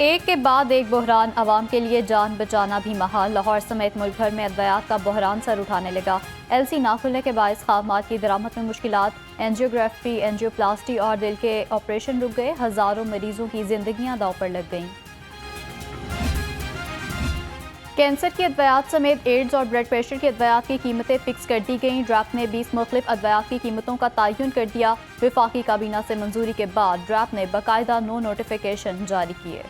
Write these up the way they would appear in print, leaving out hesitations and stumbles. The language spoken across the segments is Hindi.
एक के बाद एक बहरान, अवाम के लिए जान बचाना भी महाल। लाहौर समेत मुल्क भर में अद्वियात का बहरान सर उठाने लगा। एलसी ना खुलने के बायस खामात की दरामद में मुश्किलात, एंजियोग्राफी, एंजियोप्लास्टी और दिल के ऑपरेशन रुक गए। हजारों मरीजों की जिंदगियां दांव पर लग गईं। कैंसर की अद्वियात समेत एड्स और ब्लड प्रेशर की अद्वियात की कीमतें फिक्स कर दी गईं। ड्रैप ने 20 मुख्तलिफ अद्वियात की कीमतों का तयन कर दिया। वफाकी काबीना से मंजूरी के बाद ड्रैप ने बाकायदा नो नोटिफिकेशन जारी किए।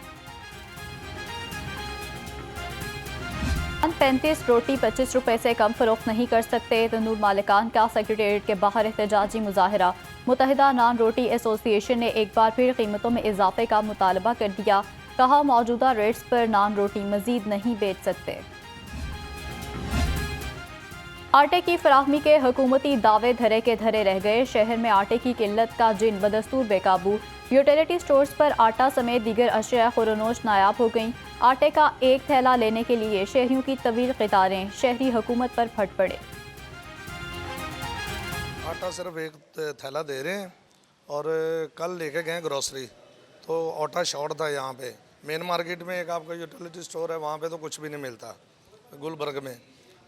35 रोटी 25 रुपए से कम फरोख्त नहीं कर सकते। तंदूर मालिकान का सेक्रेटेरिएट के बाहर एहतजाजी मुजाहरा। मुत्तहिदा नान रोटी एसोसिएशन ने एक बार फिर कीमतों में इजाफे का मुतालबा कर दिया। कहा, मौजूदा रेट्स पर नान रोटी मजीद नहीं बेच सकते। आटे की फराहमी के हुकूमती दावे धरे के धरे रह गए। शहर में आटे की किल्लत का जिन बदस्तूर बेकाबू। यूटिलिटी स्टोर्स पर आटा समेत दीगर अशिया खुरनोश नायाब हो गईं। आटे का एक थैला लेने के लिए शहरियों की तवील कतारें। शहरी हुकूमत पर फट पड़े। आटा सिर्फ एक थैला दे रहे हैं और कल लेके गए ग्रोसरी तो आटा शॉर्ट था। यहाँ पे मेन मार्केट में एक आपका यूटिलिटी स्टोर है, वहाँ पे तो कुछ भी नहीं मिलता गुलबर्ग में,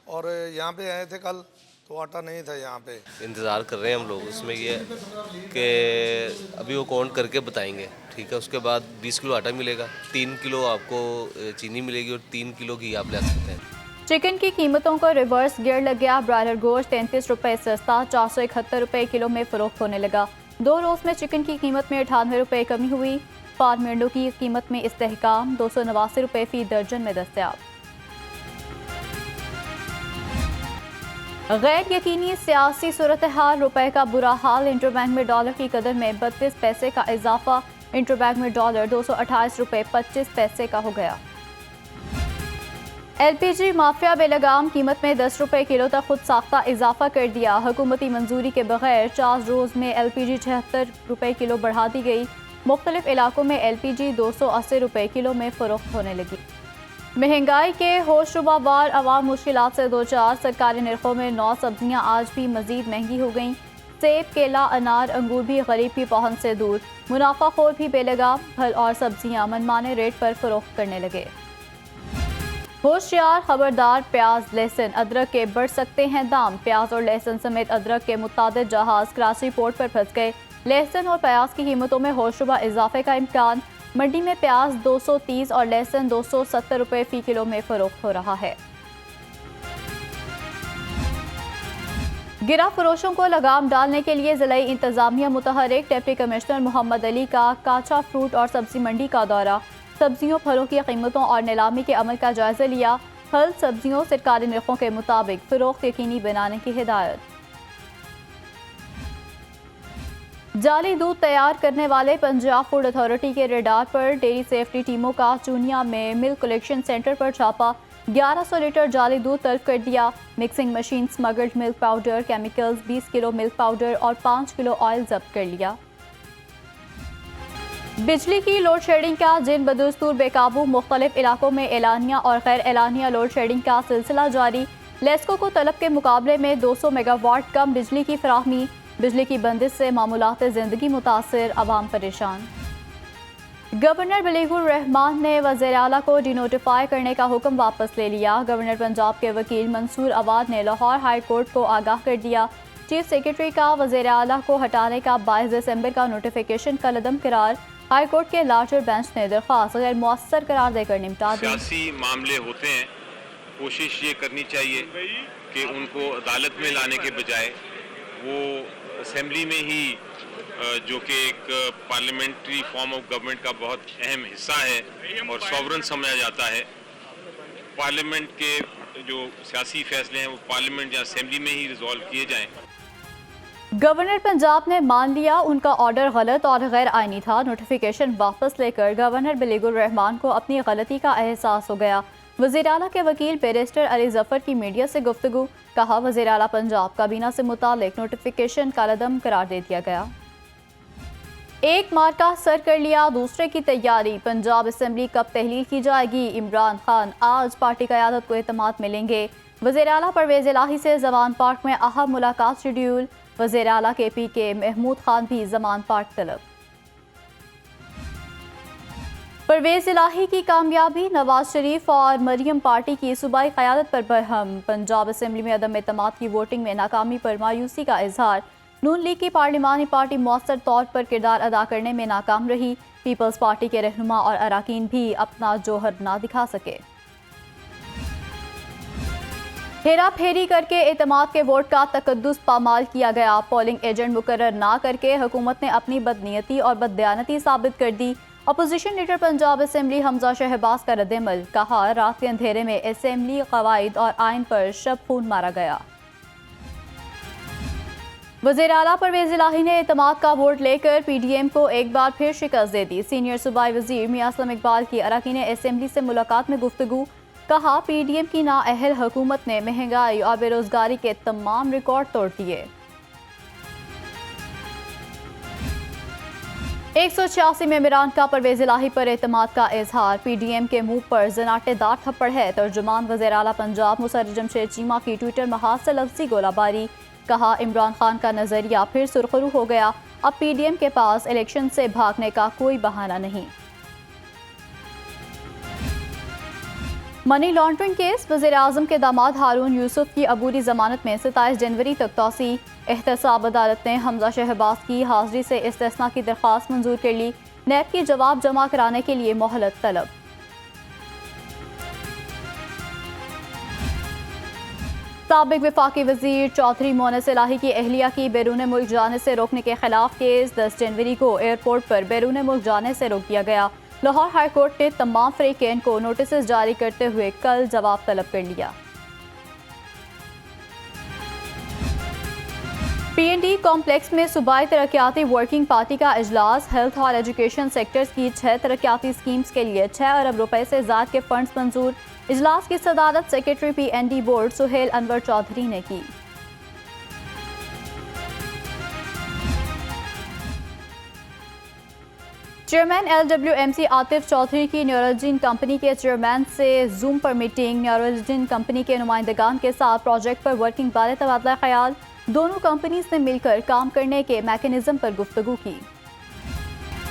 और यहाँ पे आए थे कल तो आटा नहीं था। यहाँ पे इंतज़ार कर रहे हैं हम लोग। उसमें ये कि अभी वो काउंट करके बताएंगे, ठीक है। उसके बाद 20 किलो आटा मिलेगा, 3 किलो आपको चीनी मिलेगी और 3 किलो घी आप ले सकते हैं। चिकन की कीमतों को रिवर्स गियर लग गया। ब्रायलर गोश्त 33 रुपए सस्ता 471 रुपए किलो में फरोख्त होने लगा। 2 रोज में चिकन की कीमत में 98 रुपए कमी हुई। फार्म मेंढों की कीमत में इस्तेहकाम 289 रुपए फी दर्जन में दस्तयाब। गैर यकीनी सियासी सूरत हाल, रुपए का बुरा हाल। इंटरबैंक में डॉलर की कदर में 32 पैसे का इजाफा। इंटरबैंक में डॉलर 228 रुपए 25 पैसे का हो गया। एलपीजी माफिया बेलगाम, कीमत में 10 रुपए किलो तक खुद साख्ता इजाफा कर दिया। हुकूमती मंजूरी के बगैर 4 रोज में एलपीजी 76 रुपए किलो बढ़ा दी गई। मुख्तलिफ इलाकों में एलपीजी 280 रुपए किलो में फरोख्त होने लगी। महंगाई के होशरुबावार अवाम मुश्किलात से दो चार। सरकारी निर्खों में 9 सब्जियां आज भी मजीद महंगी हो गईं। सेब, केला, अनार, अंगूर भी गरीब की पहुंच से दूर। मुनाफाखोर भी बेलगाम फल और सब्जियां मनमाने रेट पर फरोख्त करने लगे। होशियार, खबरदार, प्याज, लहसुन, अदरक के बढ़ सकते हैं दाम। प्याज और लहसुन समेत अदरक के मुतादिद जहाज कराची पोर्ट पर फंस गए। लहसुन और प्याज की कीमतों में होशरुबा इजाफे का इम्कान। मंडी में प्याज 230 और लहसुन 270 रुपए फी किलो में फरोख्त हो रहा है। गिरा फरोशों को लगाम डालने के लिए जिला इंतजामिया मुतहरिक। डिप्टी कमिश्नर मोहम्मद अली का काचा फ्रूट और सब्जी मंडी का दौरा। सब्जियों फलों की कीमतों और नीलामी के अमल का जायजा लिया। फल सब्जियों सरकारी निर्खों के मुताबिक फरोख्त यकीनी बनाने की हिदायत। जाली दूध तैयार करने वाले पंजाब फूड अथॉरिटी के रेडार पर। डेयरी सेफ्टी टीमों का चूनिया में मिल्क कलेक्शन सेंटर पर छापा। 1100 लीटर जाली दूध तलब कर दिया। Mixing machine, smuggled milk powder, chemicals, 20 kilo milk powder और 5 किलो ऑयल जब्त कर लिया। बिजली की लोड शेडिंग का जिन बदस्तूर बेकाबू। मुख्तलिफ इलाकों में एलानिया और गैर एलानिया लोड शेडिंग का सिलसिला जारी। लेस्को को तलब के मुकाबले में 200 मेगावाट कम बिजली की फराहमी। बिजली की बंदिश से मामूलात ज़िंदगी मुतासिर, अवाम परेशान। गवर्नर बलीगुर रहमान ने वज़ीर आला को डिनोटिफाई करने का हुक्म वापस ले लिया। गवर्नर पंजाब के वकील मंसूर अवाद ने लाहौर हाई कोर्ट को आगाह कर दिया। चीफ सेक्रेटरी का वज़ीर आला को हटाने का 22 दिसंबर का नोटिफिकेशन का लदम करार। हाई कोर्ट के लार्जर बेंच ने दरख्वास्त गैर मुअस्सर करार देकर निपटा दी। सियासी मामले होते हैं, कोशिश ये करनी चाहिए कि उनको अदालत में लाने के बजाय वो असेंबली में ही, जो कि एक पार्लियामेंट्री फॉर्म ऑफ गवर्नमेंट का बहुत अहम हिस्सा है और सॉवरन समझा जाता है, पार्लियामेंट के जो सियासी फैसले हैं वो पार्लियामेंट या असेंबली में ही रिजॉल्व किए जाएं। गवर्नर पंजाब ने मान लिया उनका ऑर्डर गलत और गैर आईनी था। नोटिफिकेशन वापस लेकर गवर्नर बलीगुर रहमान को अपनी गलती का एहसास हो गया। वज़ीर आला के वकील बैरिस्टर अली जफर की मीडिया से गुफ्तगू। कहा, वज़ीर आला पंजाब काबीना से मुतालिक नोटिफिकेशन का लदम करार दे दिया गया। एक मार्का सर कर लिया, दूसरे की तैयारी। पंजाब असेंबली कब तहलील की जाएगी? इमरान खान आज पार्टी क़यादत को एतमाद मिलेंगे। वज़ीर आला परवेज़ इलाही से जमान पार्क में अहम मुलाकात शेड्यूल। वज़ीर आला के पी के महमूद खान भी जमान पार्क तलब। परवेज़ इलाही की कामयाबी, नवाज शरीफ और मरियम पार्टी की सूबाई क़यादत पर बरहम। पंजाब असम्बली में अदम एतमाद की वोटिंग में नाकामी पर मायूसी का इजहार। नून लीग की पार्लिमानी पार्टी मौसर तौर पर किरदार अदा करने में नाकाम रही। पीपल्स पार्टी के रहनुमा और अराकीन भी अपना जोहर ना दिखा सके। हेरा फेरी करके एतमाद के वोट का तकद्दुस पामाल किया गया। पोलिंग एजेंट मुकर्रर ना करके हुकूमत ने अपनी बदनीयती और बददयानती साबित कर दी। Opposition leader Punjab assembly Hamza Shahbaz का रद्द-ए-अमल, कहा रात के अंधेरे में असम्बली कवायद और आइन पर शब खून मारा गया। वज़ीर आला परवेज़ इलाही ने एतमाद का वोट लेकर PDM को एक बार फिर शिकस्त दे दी। सीनियर सूबाई वज़ीर मियां असलम इकबाल की अरकान असम्बली से मुलाकात में गुफ्तगू, कहा PDM की नाअहल हुकूमत ने महंगाई और बेरोजगारी के तमाम रिकॉर्ड तोड़ दिए। 186 में इमरान का परवेज़ इलाही पर एतमाद का इजहार। PDM के मुंह पर जनाटेदार थप्पड़ है। तर्जुमान वज़ीर आला पंजाब मुसर्रर जमशेद चीमा की ट्विटर महाज से लफ्ज़ी गोलाबारी, कहा इमरान खान का नजरिया फिर सुरखरू हो गया। अब PDM के पास इलेक्शन से भागने का कोई बहाना नहीं। मनी लॉन्ड्रिंग केस, वज़ीर आज़म के दामाद हारून यूसुफ की अबूरी जमानत में 27 जनवरी तक तौसी। एहतसाब अदालत ने हमजा शहबाज की हाजिरी से इस्तिस्ना की दरख्वास्त मंजूर कर ली। नैब की जवाब जमा कराने के लिए मोहलत तलब। साबिक वफाकी वज़ीर चौधरी मोनस इलाही की अहलिया की बैरून मुल्क जाने से रोकने के खिलाफ केस 10 जनवरी को एयरपोर्ट पर बैरून मुल्क जाने से रोक दिया गया। लाहौर हाई कोर्ट ने तमाम फ्रीकेन को नोटिस जारी करते हुए कल जवाब तलब कर लिया। PND कॉम्प्लेक्स में सूबाई तरक्याती वर्किंग पार्टी का इजलास। हेल्थ और एजुकेशन सेक्टर्स की 6 तरक्याती स्कीम्स के लिए 6 अरब रुपए से ज़ायद के फंड्स मंजूर। इजलास की सदारत secretary PND board Suhail Anwar Chaudhry ने की। चेयरमैन LWMC आतिफ चौधरी की न्यूरोजिन कंपनी के चेयरमैन से जूम पर मीटिंग। न्यूरोजिन कंपनी के नुमाइंदगान के साथ प्रोजेक्ट पर वर्किंग बारे तबादला ख्याल। दोनों कंपनीज ने मिलकर काम करने के मैकेनिज्म पर गुफ्तगू की।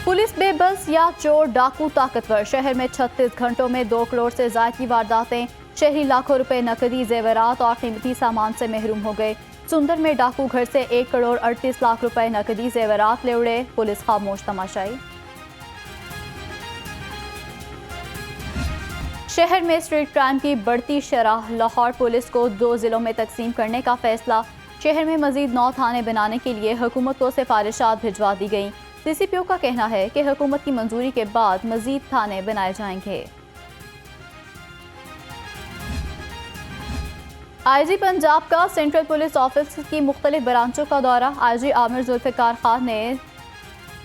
पुलिस बेबस या चोर डाकू ताकतवर, शहर में 36 घंटों में 2 करोड़ से ज़ायद की वारदातें। शहरी लाखों रुपए नकदी, जेवरात और कीमती सामान से महरूम हो गए। सुंदर में डाकू घर से 1 करोड़ 38 लाख रुपए नकदी, जेवरात ले उड़े। पुलिस खामोश तमाशाई। शहर में स्ट्रीट क्राइम की बढ़ती शरह, लाहौर पुलिस को 2 जिलों में तकसीम करने का फैसला। शहर में मजीद 9 थाने बनाने के लिए हुकूमत को सिफारिशात भिजवा दी गई। CCPO का कहना है कि हुकूमत की मंजूरी के बाद मजीद थाने बनाए जाएंगे। IG पंजाब का सेंट्रल पुलिस ऑफिस की मुख्तलिफ ब्रांचों का दौरा। IG आमिर जुल्फ़िकार खान ने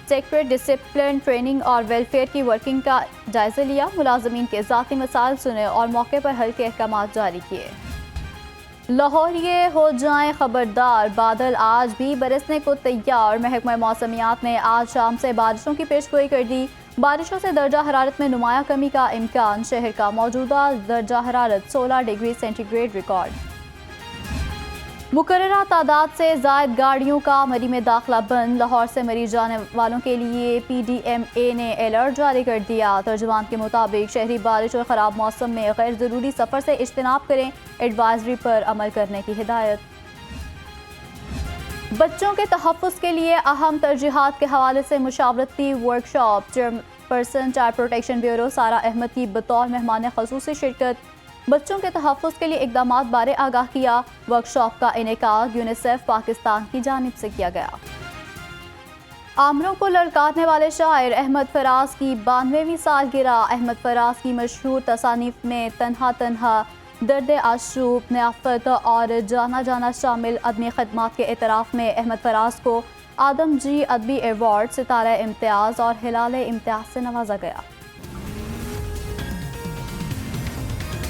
सेक्रेट डिसिप्लिन, ट्रेनिंग और वेलफेयर की वर्किंग का जायजा लिया। मुलाजमीन के ज़ाती मसाइल सुने और मौके पर हल के अहकामात जारी किए। लाहौरिये हो जाएं खबरदार, बादल आज भी बरसने को तैयार। महकमा मौसमियात ने आज शाम से बारिशों की पेशगोई कर दी। बारिशों से दर्जा हरारत में नुमाया कमी का इम्कान। शहर का मौजूदा दर्जा हरारत 16 डिग्री सेंटीग्रेड रिकॉर्ड। मुकर्ररा तादाद से ज़ायद गाड़ियों का मरी में दाखिला बंद। लाहौर से मरी जाने वालों के लिए PDMA ने अलर्ट जारी कर दिया। तर्जुमान के मुताबिक शहरी बारिश और ख़राब मौसम में गैर ज़रूरी सफ़र से इज्तनाब करें। एडवाइजरी पर अमल करने की हिदायत। बच्चों के तहफ़्फ़ुज़ के लिए अहम तरजीहात के हवाले से मुशावरती workshop. Chairperson child protection bureau Sara Ahmad की बतौर मेहमान ख़ुसूसी शिरकत। बच्चों के तहफ़्फ़ुज़ के लिए इक़दामात बारे आगाह किया। वर्कशॉप का इनेकाद यूनिसेफ पाकिस्तान की जानिब से किया गया। आमरों को ललकारने वाले शायर अहमद फराज की 92वीं सालगिरह। अहमद फराज की मशहूर तसानीफ में तन्हा तन्हा, दर्द आशूब, नियाफत और जाना जाना शामिल। अदमी खदमात के एतराफ़ में अहमद फराज को आदमजी अदबी अवार्ड, सितारा इम्तियाज़ और हिलाल इम्तियाज़ से नवाजा गया।